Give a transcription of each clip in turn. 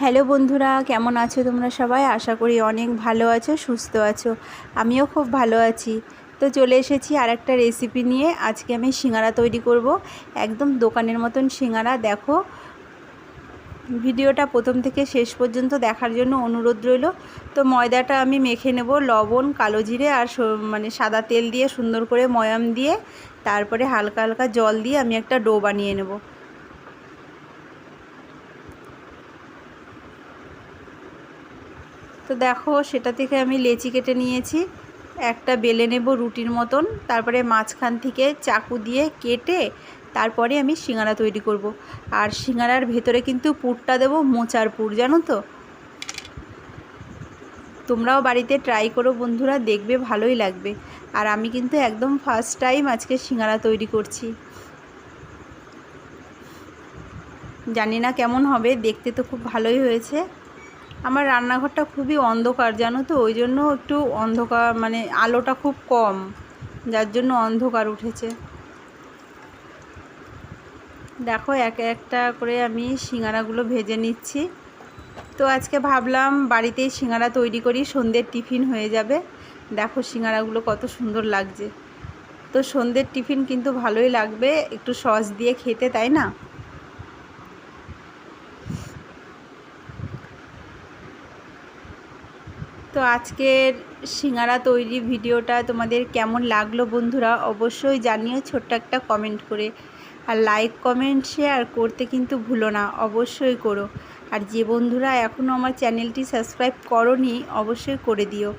Hello বন্ধুরা, কেমন আছো তোমরা সবাই? আশা করি অনেক ভালো আছো, সুস্থ আছো। আমিও খুব ভালো আছি। তো চলে এসেছি আরেকটা রেসিপি নিয়ে। আজকে আমি সিঙ্গারা তৈরি করব, একদম দোকানের মতন সিঙ্গারা। দেখো, ভিডিওটা প্রথম থেকে শেষ পর্যন্ত দেখার জন্য অনুরোধ রইল। তো ময়দাটা আমি মেখে নেব লবণ, কালো জিরে আর সাদা তেল দিয়ে, সুন্দর করে ময়াম দিয়ে, তারপরে হালকা হালকা জল দিয়ে আমি একটা ডো বানিয়ে নেব। তো দেখো, সেটা থেকে আমি লেচি কেটে নিয়েছি, একটা বেলে নেব রুটির মতন। তারপরে মাঝখান থেকে চাকু দিয়ে কেটে তারপরে আমি সিঙ্গারা তৈরি করব। আর সিঙ্গারার ভেতরে কিন্তু পুরটা দেবো মোচার পুর, জানো তো। তোমরাও বাড়িতে ট্রাই করো বন্ধুরা, দেখবে ভালোই লাগবে। আর আমি কিন্তু একদম ফার্স্ট টাইম আজকে সিঙ্গারা তৈরি করছি। জানি না কেমন হবে, দেখতে তো খুব ভালোই হয়েছে। আমার রান্নাঘরটা খুবই অন্ধকার, জানো তো, ওই জন্য একটু অন্ধকার, আলোটা খুব কম, যার জন্য অন্ধকার উঠেছে। দেখো, একে একটা করে আমি সিঙ্গারাগুলো ভেজে নিচ্ছি। তো আজকে ভাবলাম বাড়িতেই সিঙ্গারা তৈরি করি, সন্ধ্যের টিফিন হয়ে যাবে। দেখো সিঙ্গারাগুলো কত সুন্দর লাগছে। তো সন্ধ্যের টিফিন কিন্তু ভালোই লাগবে একটু সস দিয়ে খেতে, তাই না? তো আজকের সিঙ্গারা তৈরি ভিডিওটা তোমাদের কেমন লাগলো বন্ধুরা, অবশ্যই জানিও ছোট্ট একটা কমেন্ট করে। আর লাইক, কমেন্ট, শেয়ার করতে কিন্তু ভুলো না, অবশ্যই করো। আর যে বন্ধুরা এখনও আমার চ্যানেলটি সাবস্ক্রাইব করোনি, অবশ্যই করে দিও।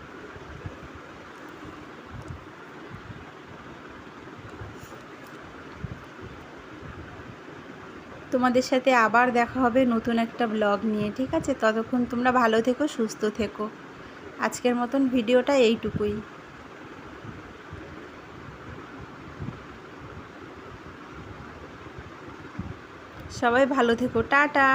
তোমাদের সাথে আবার দেখা হবে নতুন একটা ব্লগ নিয়ে, ঠিক আছে? ততক্ষণ তোমরা ভালো থেকো, সুস্থ থেকো। আজকের মতন ভিডিওটা এইটুকুই। সবাই ভালো থেকো, টাটা।